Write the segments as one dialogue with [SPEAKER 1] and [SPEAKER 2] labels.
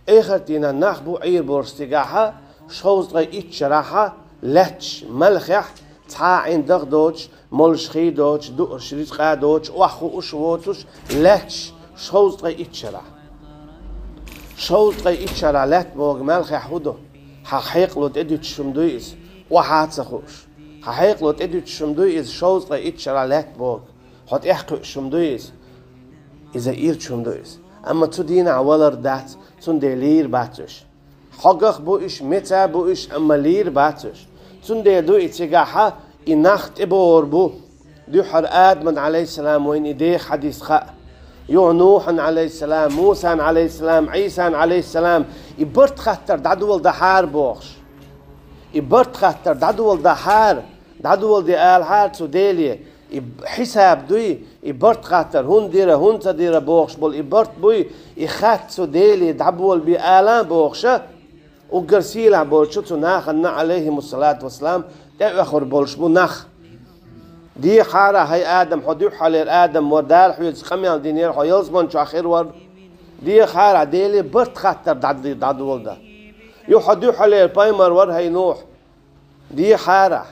[SPEAKER 1] آخر دينا نخبو عير بورستيقاها شوز غي إتشراها لاتش ملخح تا عندك دوتش ملشخي دوتش دور شريطقا دوتش وخو أشووتش لاتش شوز غي إتشرا شوز غي إتشرا لات بوغ ملخح هدو حقيق لو تدو تشمدويز وحاتسخوش حقيق لو تدو تشمدويز شوز غي إتشرا لات بوغ حط إحقو شمدويز إذا إير شمدويز أما تدين عولر دات تندي لير باتش حقق بوش متى بوش أما لير باتش تندي دو إتجاحا إنخت إبور بو دو حر آدم عليه السلام وين إديخ حديث خاء يو نوح عليه السلام موسى عليه السلام عيسى عليه السلام إبرت خطر دعدول دحار بوخش إبرت خطر دعدول دحار دعدول دي آل حار تديلي حساب دوي إبرت خاطر هون ديره هون تديره بوخش بول إبرت بوي إخات سوديلي دعبول بآلان بوخشة وقرسيلا بولشو تناخنا عليهم الصلاة والسلام تأخر بولشبو نخ دي خارة هاي آدم حدو حلير آدم ودار حيوز خميان دينير حيوز منشو آخر ور دي خارة ديلي برت خاطر دعدول دا يو حدو حلير بايمر ور هاي نوح دي خارة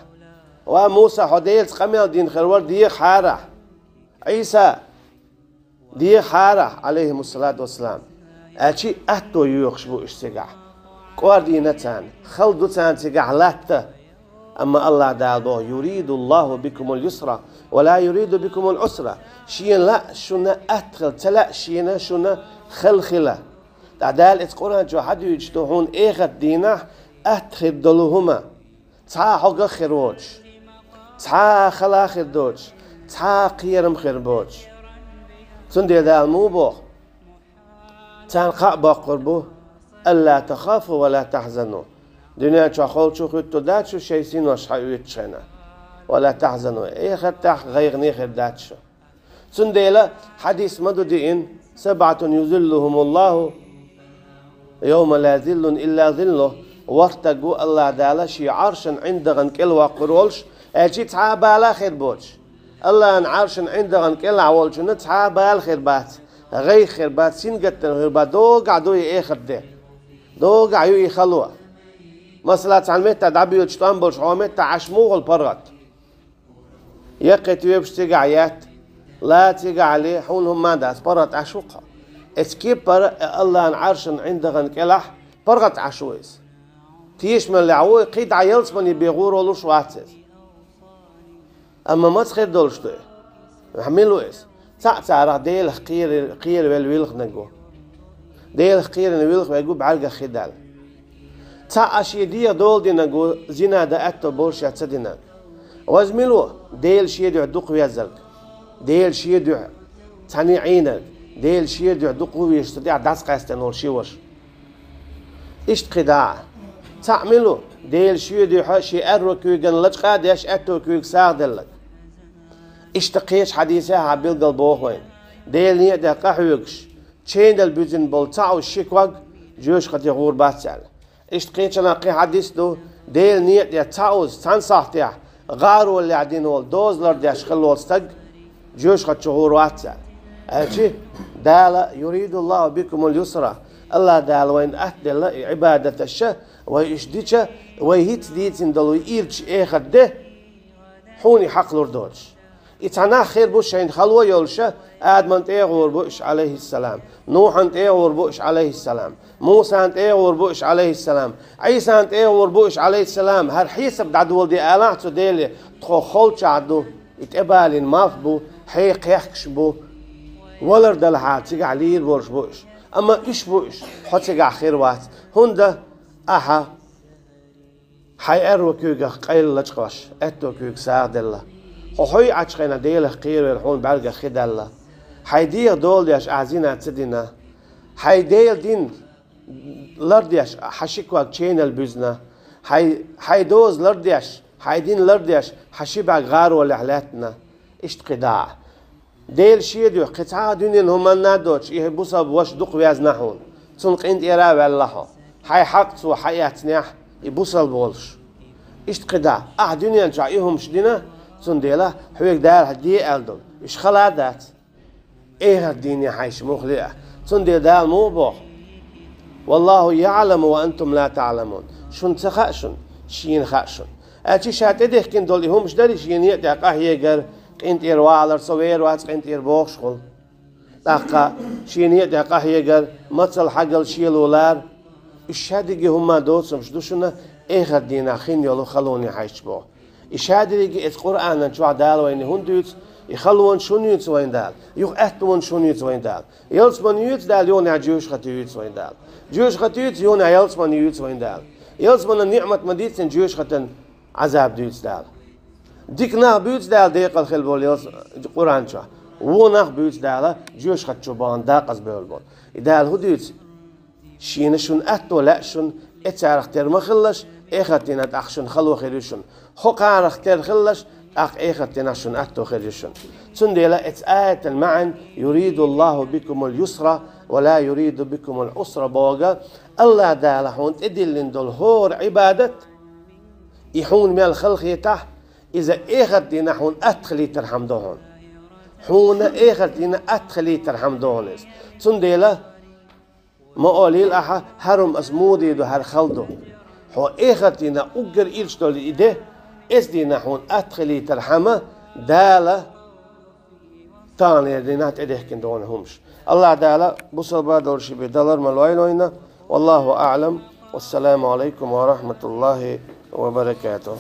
[SPEAKER 1] وموسى حديل خميان دين خير دي خارة عيسى دي خارة عليهم الصلاة والسلام أشي أتو يخشبو إشتقع قواردينتان خلدتان تقع لاتا أما الله دالبو يريد الله بكم اليسرى ولا يريد بكم العسرى شين لا شنا أدخل تلا شينا شنا خلخلة تعدال إتقران جو حد يجتوحون إيغت دينا أدخل دلوهما تا حقا خيروج تا خلا خير دوج تا قيرم خير بوج تندي دال مو بو تان قابا قربو ألا تخافوا ولا تحزنوا دنيا تشخول شو خدتو داتشو شيسين وش حيوتشنا ولا تحزنوا إيه خدتح غيغني خداتشو تندي حديث مدودين 7 يذلهم الله يوم لا ذل إلا ذله وارتقوا الله دالا شي عرشا عندغن كل وقرولش أجي تعابالا خير بوش الله ان عرشن عندغن كل عولش نتعابال خير بات غي خير بات سين قتن غير بات دوق عدوي ايه خده دوق عيو يخلوه مثلا تعلمت دعبيو تشتان بولش عوامت عشموغ البرغت يقت ويبش تقعيات لا تقع عليه حولهم ما داس برغت عشوقها اسكيب الله ان عرشن عندغن كلح برغت عشويس تيش من العوي قيد عيلس من يبيغور ولوش واتسيس أما ما تخير دولشتو محملو إيس تعرف ديل قير والويلخ نجو ديل قير والويلخ ويجو بعرقة خدال أشي دي دول دي نجو زنا دا أتو بولش يتصدنا وزملو ديل شيدو عدوق ويزلك ديل شيدو تاني عينك ديل شيدو عدوق ويشتدع داس قاستنول شيوش إشت قداع تعملو ديل شيدو حشي أروك ويجن لجقا ديش أتوك ويكساغ دلك اشتقيش حديثها عبيل قلبوه وين ديل نية ده قحوكش تشين دل بيزن بولتاو الشيكواق جوش قد يغور باتسال اشتقيش أنا قي حديث دو ديل نية ده تاوز تنصح تيح غارو اللي عدين وول دوزلر ده شخلو استق جوش قد يغور باتسال أشي دالا يريد الله بكم اليسرى الله دال وين أهدل عبادة الشه ويشديش ويهيت ديتين دلو يرج إيخر ده حوني حق لردوش إتنا خير بوش عند خلوة يولشة آدم تيغور بوش عليه السلام نوح تيغور بوش عليه السلام موسى تيغور بوش عليه السلام عيسى تيغور بوش عليه السلام هر حسب دعدول دي آلات ديلي تخو خولش عدو يتقبالين ماف بو حيق يحكش بو ولر دلحات تيقع لير بورش بوش أما إيش بوش حط تيقع خير وات هندا أحا حي أروكيوغا قيل لجقوش أتوكيوغ ساعد الله وحي عشقنا ديله قير الحون بعرقة خدا الله حيدير دول ديش أعزينا تدينا حيدير دين لرديش حشيكوا تشين البزنا حيدوز لرديش حيدين لرديش حشيبع غار ولا حلاتنا اشتقداع ديل شيدو قطعة دنيا هم نادوش يهبوسا بوش دق ويازنحون تنق انت إراب الله حي حقت حياتنيح يبوسا البولش اشتقداع دنيا نشعيهم شدينا سنديلا حويك دار هدي ألدون إيش خلادات إيه الدنيا حيش مخلئة سنديل دار مو بوخ والله يعلم وأنتم لا تعلمون شن تخشن شين خشن أتي شات إديك كن دول همش داري شين يتقى هيجر أنت إروالر صوير واتس أنت إربوخ شغل تقى شين يتقى هيجر مثل حقل شيلولار الشادي هم دوتسم شدوشنا إخر دينا خين يلو خلوني حيشبو الشادي القرآن نشوع دال وين هندوت يخلون شونيوت وين دال يخ أهتون شونيوت وين دال يلس من يوت دال يون عجوش خطيوت وين دال جوش خطيوت يون يلس من يوت وين دال يلس من النعمة مديتن جوش خطن عذاب دوت دال ديك نخ بيوت دال ديق الخلبول يلس قرآن شو ونخ بيوت دال جوش خط شبان داقز بيولبون دال هدوت شينشون أتو لأشون اتعرخ تير مخلش إيختينا تأخشون خلو خيريشون خقارخ تير خلش أخ إيختينا شون أتو خيريشون تنديلا اتآية معا يريد الله بكم اليسرى ولا يريد بكم العسرى بوغا الله دالحون تدلين دول هور عبادة يحون من الخلق يتح إذا إيختينا حون أدخلي ترحمدوهن حون إيختينا أدخلي ترحمدوهن تنديلا ما قاليل أحا هرم أسمودي دو هر خلدو هو إيختينا أجر إيش دول إيده إس دينا حون أدخلي ترحمة دالة تاني دينا تأديه كندون همش الله دالة بصل بادور شبه دولار ملوينوينا والله أعلم والسلام عليكم ورحمة الله وبركاته.